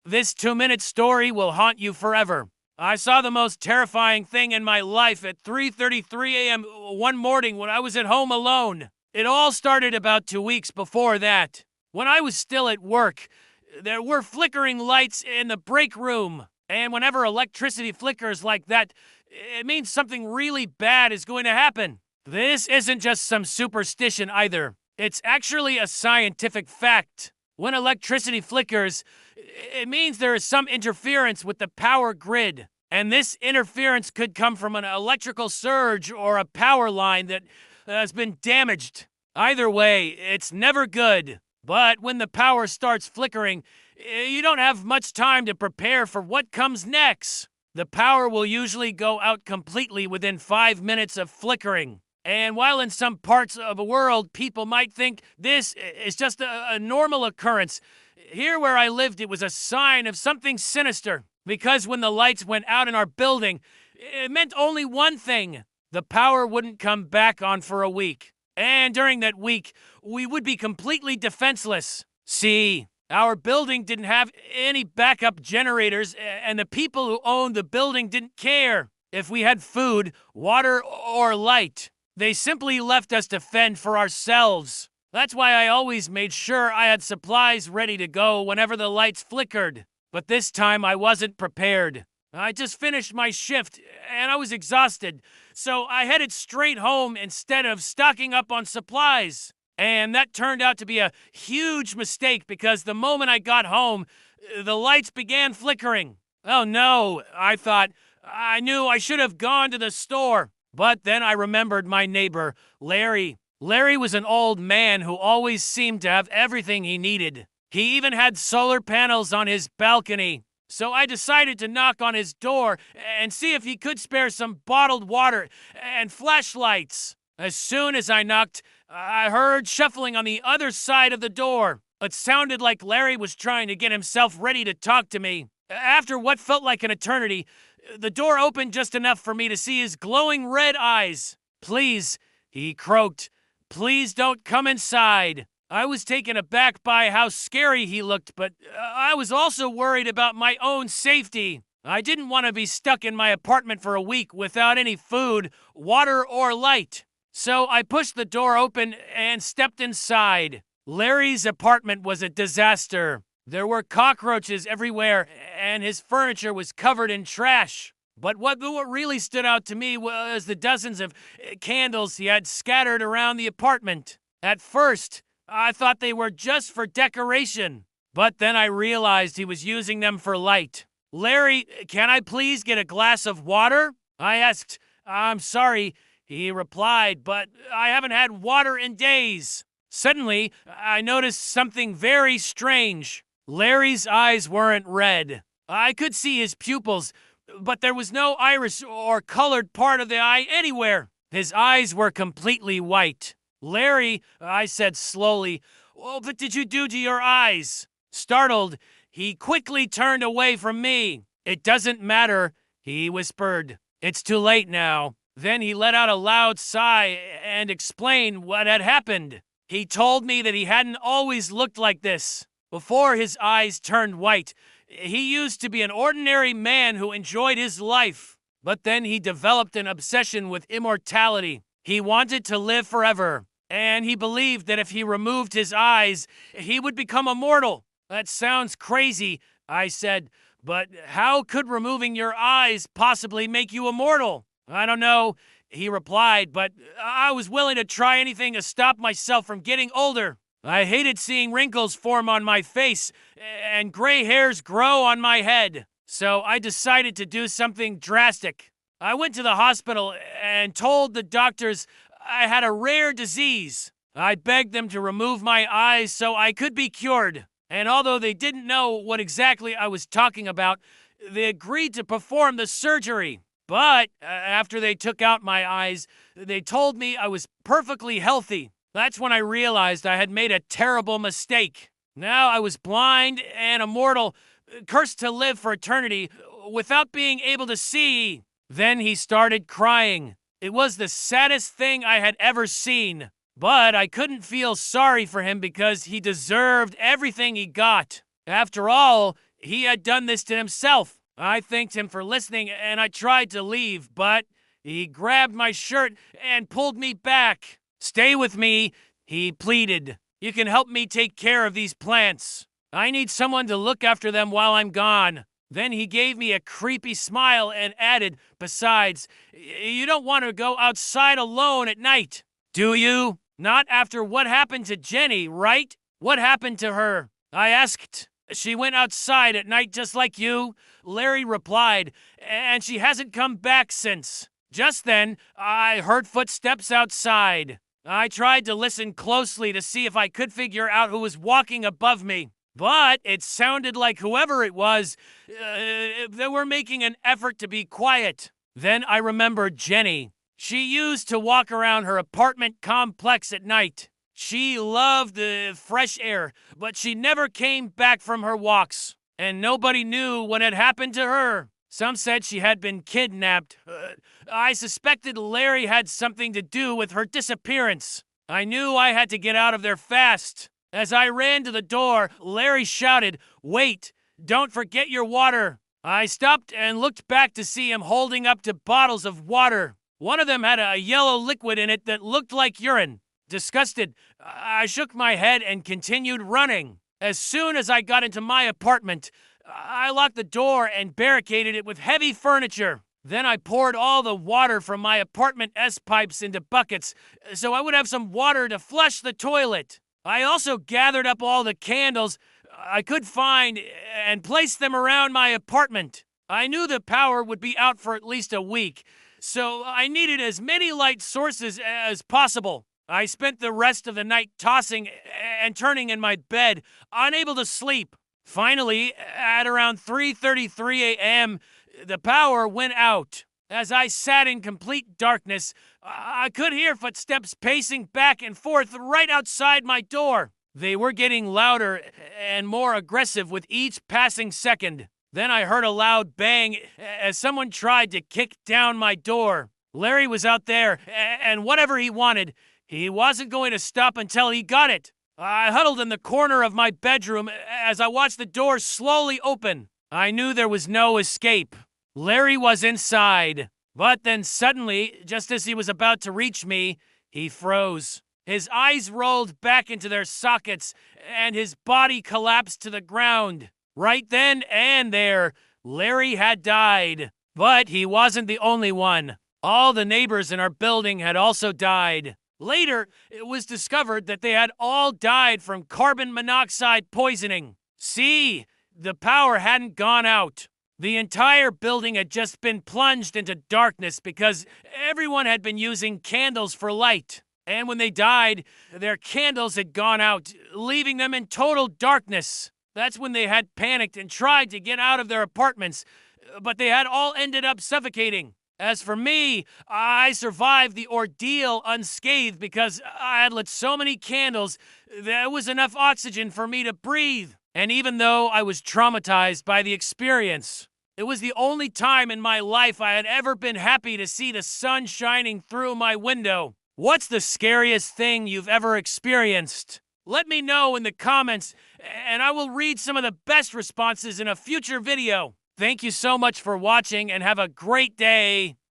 This 2-minute story will haunt you forever. I saw the most terrifying thing in my life at 3:33 a.m. one morning when I was at home alone. It all started about 2 weeks before that. When I was still at work, there were flickering lights in the break room. And whenever electricity flickers like that, it means something really bad is going to happen. This isn't just some superstition either. It's actually a scientific fact. When electricity flickers, it means there is some interference with the power grid. And this interference could come from an electrical surge or a power line that has been damaged. Either way, it's never good. But when the power starts flickering, you don't have much time to prepare for what comes next. The power will usually go out completely within 5 minutes of flickering. And while in some parts of the world people might think this is just a normal occurrence, here where I lived it was a sign of something sinister. Because when the lights went out in our building, it meant only one thing: the power wouldn't come back on for a week. And during that week, we would be completely defenseless. See, our building didn't have any backup generators, and the people who owned the building didn't care if we had food, water, or light. They simply left us to fend for ourselves. That's why I always made sure I had supplies ready to go whenever the lights flickered. But this time I wasn't prepared. I just finished my shift, and I was exhausted, so I headed straight home instead of stocking up on supplies. And that turned out to be a huge mistake because the moment I got home, the lights began flickering. Oh no, I thought. I knew I should have gone to the store. But then I remembered my neighbor, Larry. Larry was an old man who always seemed to have everything he needed. He even had solar panels on his balcony. So I decided to knock on his door and see if he could spare some bottled water and flashlights. As soon as I knocked, I heard shuffling on the other side of the door. It sounded like Larry was trying to get himself ready to talk to me. After what felt like an eternity, the door opened just enough for me to see his glowing red eyes. "Please," he croaked, "please don't come inside." I was taken aback by how scary he looked, but I was also worried about my own safety. I didn't want to be stuck in my apartment for a week without any food, water, or light. So I pushed the door open and stepped inside. Larry's apartment was a disaster. There were cockroaches everywhere, and his furniture was covered in trash. But what really stood out to me was the dozens of candles he had scattered around the apartment. At first, I thought they were just for decoration. But then I realized he was using them for light. "Larry, can I please get a glass of water?" I asked. "I'm sorry," he replied, "but I haven't had water in days." Suddenly, I noticed something very strange. Larry's eyes weren't red. I could see his pupils, but there was no iris or colored part of the eye anywhere. His eyes were completely white. "Larry," I said slowly, "what did you do to your eyes?" Startled, he quickly turned away from me. "It doesn't matter," he whispered. "It's too late now." Then he let out a loud sigh and explained what had happened. He told me that he hadn't always looked like this. Before his eyes turned white, he used to be an ordinary man who enjoyed his life. But then he developed an obsession with immortality. He wanted to live forever, and he believed that if he removed his eyes, he would become immortal. "That sounds crazy," I said, "but how could removing your eyes possibly make you immortal?" "I don't know," he replied, "but I was willing to try anything to stop myself from getting older. I hated seeing wrinkles form on my face and gray hairs grow on my head. So I decided to do something drastic. I went to the hospital and told the doctors I had a rare disease. I begged them to remove my eyes so I could be cured. And although they didn't know what exactly I was talking about, they agreed to perform the surgery. But after they took out my eyes, they told me I was perfectly healthy. That's when I realized I had made a terrible mistake. Now I was blind and immortal, cursed to live for eternity without being able to see. Then he started crying. It was the saddest thing I had ever seen. But I couldn't feel sorry for him because he deserved everything he got. After all, he had done this to himself. I thanked him for listening and I tried to leave, but he grabbed my shirt and pulled me back. "Stay with me," he pleaded. "You can help me take care of these plants. I need someone to look after them while I'm gone." Then he gave me a creepy smile and added, "Besides, you don't want to go outside alone at night, do you? Not after what happened to Jenny, right? What happened to her?" I asked. "She went outside at night just like you," Larry replied, "and she hasn't come back since." Just then, I heard footsteps outside. I tried to listen closely to see if I could figure out who was walking above me. But it sounded like whoever it was, they were making an effort to be quiet. Then I remembered Jenny. She used to walk around her apartment complex at night. She loved the fresh air, but she never came back from her walks. And nobody knew what had happened to her. Some said she had been kidnapped. I suspected Larry had something to do with her disappearance. I knew I had to get out of there fast. As I ran to the door, Larry shouted, "Wait, don't forget your water." I stopped and looked back to see him holding up two bottles of water. One of them had a yellow liquid in it that looked like urine. Disgusted, I shook my head and continued running. As soon as I got into my apartment, I locked the door and barricaded it with heavy furniture. Then I poured all the water from my apartment S-pipes into buckets so I would have some water to flush the toilet. I also gathered up all the candles I could find and placed them around my apartment. I knew the power would be out for at least a week, so I needed as many light sources as possible. I spent the rest of the night tossing and turning in my bed, unable to sleep. Finally, at around 3:33 a.m., the power went out. As I sat in complete darkness, I could hear footsteps pacing back and forth right outside my door. They were getting louder and more aggressive with each passing second. Then I heard a loud bang as someone tried to kick down my door. Larry was out there, and whatever he wanted, he wasn't going to stop until he got it. I huddled in the corner of my bedroom as I watched the door slowly open. I knew there was no escape. Larry was inside. But then suddenly, just as he was about to reach me, he froze. His eyes rolled back into their sockets, and his body collapsed to the ground. Right then and there, Larry had died. But he wasn't the only one. All the neighbors in our building had also died. Later, it was discovered that they had all died from carbon monoxide poisoning. See, the power hadn't gone out. The entire building had just been plunged into darkness because everyone had been using candles for light. And when they died, their candles had gone out, leaving them in total darkness. That's when they had panicked and tried to get out of their apartments, but they had all ended up suffocating. As for me, I survived the ordeal unscathed because I had lit so many candles, there was enough oxygen for me to breathe. And even though I was traumatized by the experience, it was the only time in my life I had ever been happy to see the sun shining through my window. What's the scariest thing you've ever experienced? Let me know in the comments, and I will read some of the best responses in a future video. Thank you so much for watching, and have a great day.